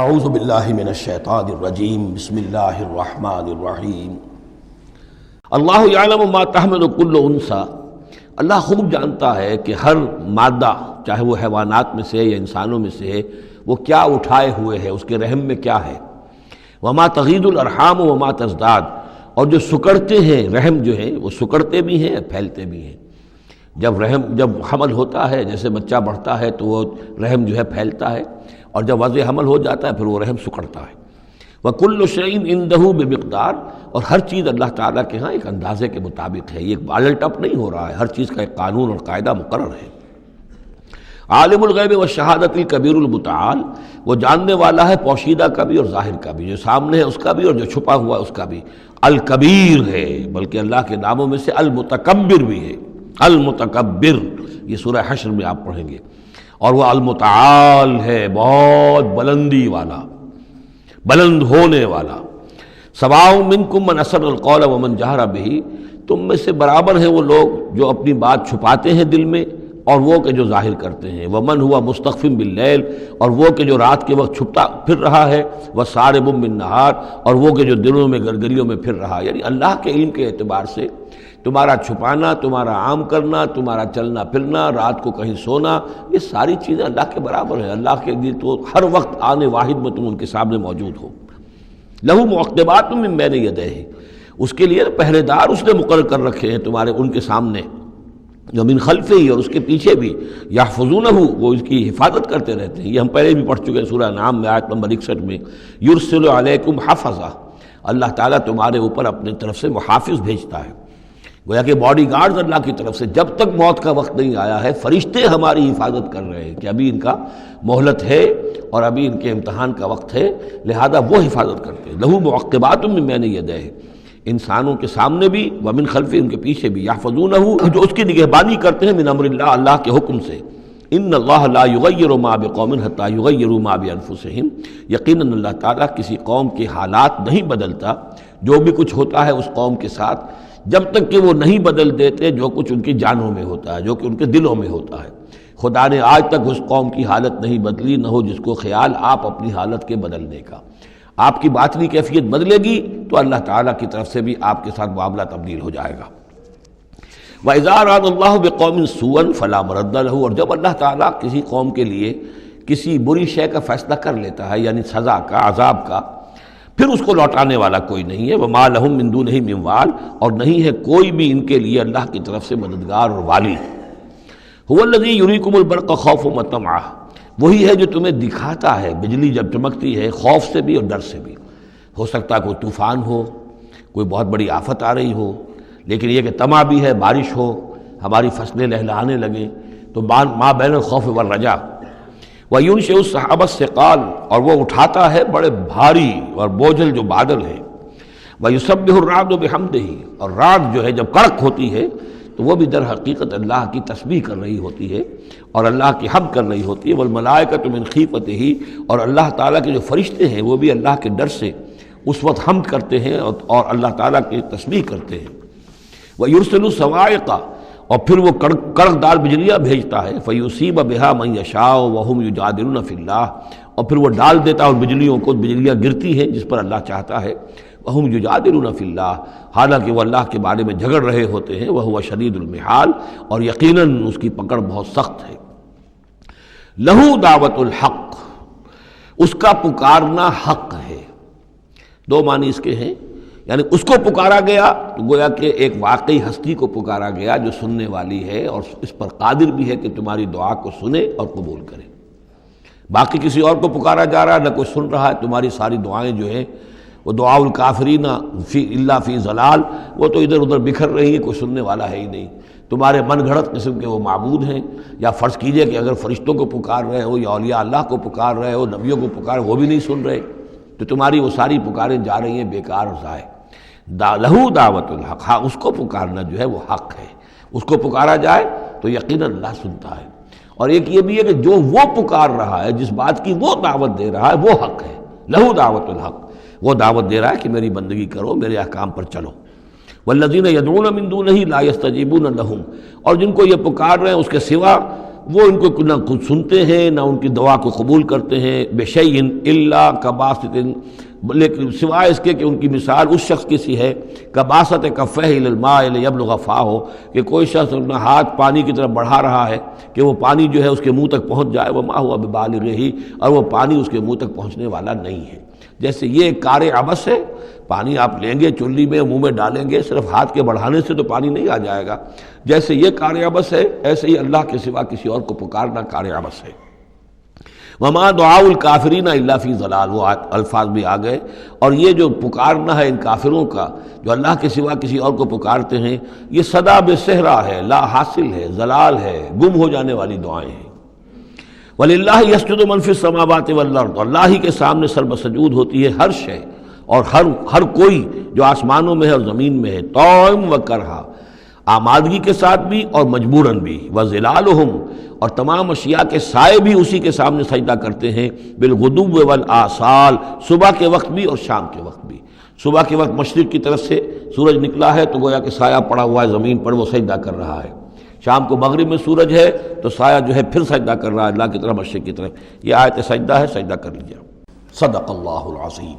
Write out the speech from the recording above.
اعوذ باللہ من الشیطان الرجیم بسم اللہ الرحمن الرحیم اللہ یعلم ما تحمل کل انثی، اللہ خوب جانتا ہے کہ ہر مادہ چاہے وہ حیوانات میں سے یا انسانوں میں سے وہ کیا اٹھائے ہوئے ہے، اس کے رحم میں کیا ہے۔ وما تغید الارحام وما تزداد، اور جو سکڑتے ہیں رحم جو ہے وہ سکڑتے بھی ہیں پھیلتے بھی ہیں۔ جب حمل ہوتا ہے، جیسے بچہ بڑھتا ہے تو وہ رحم جو ہے پھیلتا ہے، اور جب وضع حمل ہو جاتا ہے پھر وہ رحم سکڑتا ہے۔ وَكُلُّ شَيْءٍ عِندَهُ بِمِقْدَار، اور ہر چیز اللہ تعالیٰ کے ہاں ایک اندازے کے مطابق ہے، یہ الٹ اپ نہیں ہو رہا ہے، ہر چیز کا ایک قانون اور قاعدہ مقرر ہے۔ عالم الغیب والشہادۃ الکبیر المتعال، وہ جاننے والا ہے پوشیدہ کا بھی اور ظاہر کا بھی، جو سامنے ہے اس کا بھی اور جو چھپا ہوا ہے اس کا بھی۔ الکبیر ہے، بلکہ اللہ کے ناموں میں سے المتکبر بھی ہے، المتکبر، یہ سورہ حشر میں آپ پڑھیں گے۔ اور وہ المتعال ہے، بہت بلندی والا، بلند ہونے والا۔ سواء منکم من اسر القول ومن جہر بہ، تم میں سے برابر ہیں وہ لوگ جو اپنی بات چھپاتے ہیں دل میں اور وہ کہ جو ظاہر کرتے ہیں۔ ومن ہوا مستخف باللیل، اور وہ کہ جو رات کے وقت چھپتا پھر رہا ہے۔ وسارب بالنہار، اور وہ کہ جو دنوں میں گرگریوں میں پھر رہا ہے۔ یعنی اللہ کے علم کے اعتبار سے تمہارا چھپانا، تمہارا عام کرنا، تمہارا چلنا پھرنا، رات کو کہیں سونا، یہ ساری چیزیں اللہ کے برابر ہیں۔ اللہ کے لیے تو ہر وقت آنے واحد میں تم ان کے سامنے موجود ہو۔ لہو معقبات من بین یدیہ، اس کے لیے پہرے دار اس نے مقرر کر رکھے ہیں تمہارے ان کے سامنے، جو من خلفہ ہی، اور اس کے پیچھے بھی، یحفظونہ، وہ اس کی حفاظت کرتے رہتے ہیں۔ یہ ہم پہلے بھی پڑھ چکے ہیں سورہ انعام میں آیت نمبر 61 میں۔ یرسل علیکم حفظہ، اللہ تعالیٰ تمہارے اوپر اپنے طرف سے محافظ بھیجتا ہے، گویا کہ باڈی گارڈز اللہ کی طرف سے۔ جب تک موت کا وقت نہیں آیا ہے فرشتے ہماری حفاظت کر رہے ہیں کہ ابھی ان کا مہلت ہے اور ابھی ان کے امتحان کا وقت ہے، لہذا وہ حفاظت کرتے ہیں۔ لہو معقبات من بین یدیہ، انسانوں کے سامنے بھی، ومن خلفہ، ان کے پیچھے بھی، یحفظونہ، جو اس کی نگہبانی کرتے ہیں، من امر اللہ، اللہ کے حکم سے۔ ان اللہ لا یغیر ما بقوم حتی یغیروا ما بانفسہم، یقیناً اللہ تعالیٰ کسی قوم کے حالات نہیں بدلتا، جو بھی کچھ ہوتا ہے اس قوم کے ساتھ، جب تک کہ وہ نہیں بدل دیتے جو کچھ ان کی جانوں میں ہوتا ہے، جو کہ ان کے دلوں میں ہوتا ہے۔ خدا نے آج تک اس قوم کی حالت نہیں بدلی، نہ ہو جس کو خیال آپ اپنی حالت کے بدلنے کا۔ آپ کی باطنی کیفیت بدلے گی تو اللہ تعالیٰ کی طرف سے بھی آپ کے ساتھ معاملہ تبدیل ہو جائے گا۔ وَإِذَا أَرَادَ اللَّهُ بِقَوْمٍ سُوءًا فَلَا مَرَدَّ لَهُ، اور جب اللہ تعالیٰ کسی قوم کے لیے کسی بری شے کا فیصلہ کر لیتا ہے، یعنی سزا کا، عذاب کا، پھر اس کو لوٹانے والا کوئی نہیں ہے۔ وَمَا لَهُم مِّن دُونِهِ مِن وَالٍ، اور نہیں ہے کوئی بھی ان کے لیے اللہ کی طرف سے مددگار اور والی۔ هُوَ الَّذِي يُرِيكُمُ الْبَرْقَ خَوْفًا وَطَمْعًا، وہی ہے جو تمہیں دکھاتا ہے بجلی جب چمکتی ہے، خوف سے بھی اور ڈر سے بھی۔ ہو سکتا ہے کوئی طوفان ہو، کوئی بہت بڑی آفت آ رہی ہو، لیکن یہ کہ طمع بھی ہے، بارش ہو، ہماری فصلیں لہلہانے لگیں، تو ما بین الخوف والرجا۔ وَيُنشِئُ السَّحَابَ الثِّقَالَ، اور وہ اٹھاتا ہے بڑے بھاری اور بوجھل جو بادل ہیں۔ وَيُسَبِّحُ الرَّعْدُ بِحَمْدِهِ، اور راگ جو ہے جب کڑک ہوتی ہے تو وہ بھی در حقیقت اللہ کی تسبیح کر رہی ہوتی ہے اور اللہ کی حمد کر رہی ہوتی ہے۔ وَالْمَلَائِكَةُ مِنْ خِیفَتِهِ، اور اللہ تعالیٰ کے جو فرشتے ہیں وہ بھی اللہ کے ڈر سے اس وقت حمد کرتے ہیں اور اللہ تعالیٰ کی تسبیح کرتے ہیں۔ وَيُرْسِلُ الصَّوَاعِقَ، اور پھر وہ کڑک دار بجلیاں بھیجتا ہے۔ فَيُصِيبَ بِهَا مَن يَشَاءُ وَهُمْ يُجَادِلُونَ فِي اللَّهِ، اور پھر وہ ڈال دیتا ہے ان بجلیوں کو، بجلیاں گرتی ہیں جس پر اللہ چاہتا ہے۔ وَهُمْ يُجَادِلُونَ فِي اللَّهِ، حالانکہ وہ اللہ کے بارے میں جھگڑ رہے ہوتے ہیں۔ وَهُوَ شَدِيدُ الْمِحَالِ، اور یقیناً اس کی پکڑ بہت سخت ہے۔ لَهُ دعوت الحق، اس کا پکارنا حق ہے۔ دو معنی اس کے ہیں، یعنی اس کو پکارا گیا تو گویا کہ ایک واقعی ہستی کو پکارا گیا جو سننے والی ہے اور اس پر قادر بھی ہے کہ تمہاری دعا کو سنے اور قبول کرے۔ باقی کسی اور کو پکارا جا رہا ہے، نہ کوئی سن رہا ہے، تمہاری ساری دعائیں جو ہیں وہ دعاء الکافرین الا فی ضلال، وہ تو ادھر ادھر بکھر رہی ہیں، کوئی سننے والا ہے ہی نہیں۔ تمہارے من گھڑت قسم کے وہ معبود ہیں، یا فرض کیجئے کہ اگر فرشتوں کو پکار رہے ہو یا اولیاء اللہ کو پکار رہے ہو، نبیوں کو پکار، وہ بھی نہیں سن رہے، تو تمہاری وہ ساری پکاریں جا رہی ہیں بیکار اور ضائع۔ لہو دعوت الحق، ہاں اس کو پکارنا جو ہے وہ حق ہے، اس کو پکارا جائے تو یقیناً اللہ سنتا ہے۔ اور ایک یہ بھی ہے کہ جو وہ پکار رہا ہے، جس بات کی وہ دعوت دے رہا ہے، وہ حق ہے۔ لہو دعوت الحق، وہ دعوت دے رہا ہے کہ میری بندگی کرو، میرے احکام پر چلو۔ والذین یدعون من دونہ لا یستجیبون لہم، اور جن کو یہ پکار رہے ہیں اس کے سوا وہ ان کو نہ خود سنتے ہیں نہ ان کی دعا کو قبول کرتے ہیں. بشیء الا کباسط، لیکن سوائے اس کے کہ ان کی مثال اس شخص کی سی ہے کباسط کفہ الی الماء لیبلغ فاہ، کہ کوئی شخص اپنا ہاتھ پانی کی طرف بڑھا رہا ہے کہ وہ پانی جو ہے اس کے منہ تک پہنچ جائے. وما ہوا ببالغہ، اور وہ پانی اس کے منہ تک پہنچنے والا نہیں ہے. جیسے یہ کار عبث ہے، پانی آپ لیں گے چلی میں منہ میں ڈالیں گے، صرف ہاتھ کے بڑھانے سے تو پانی نہیں آ جائے گا. جیسے یہ کار عبث ہے، ایسے ہی اللہ کے سوا کسی اور کو پکارنا کار عبث ہے. وما دعاء الکافرین الا فی ضلال، وہ الفاظ بھی آ گئے. اور یہ جو پکارنا ہے ان کافروں کا جو اللہ کے سوا کسی اور کو پکارتے ہیں، یہ صدا بے صحرا ہے، لا حاصل ہے، ضلال ہے، گم ہو جانے والی دعائیں ہیں. وَلِلَّهِ يَسْجُدُ مَن فِي السَّمَاوَاتِ وَالْأَرْضِ، اللہ ہی کے سامنے سر بسجود ہوتی ہے ہر شے اور ہر کوئی جو آسمانوں میں ہے اور زمین میں ہے. طوعاً وکرہا، آمادگی کے ساتھ بھی اور مجبوراً بھی. وَظِلَالُهُمْ، اور تمام اشیاء کے سائے بھی اسی کے سامنے سجدہ کرتے ہیں. بالغدو والآصال، صبح کے وقت بھی اور شام کے وقت بھی. صبح کے وقت مشرق کی طرف سے سورج نکلا ہے تو گویا کہ سایہ پڑا ہوا ہے زمین پر، وہ سجدہ کر رہا ہے. شام کو مغرب میں سورج ہے تو سایہ جو ہے پھر سجدہ کر رہا ہے اللہ کی طرف، مشرق کی طرف. یہ آیت سجدہ ہے، سجدہ کر لیجیے. صدق اللہ العظیم.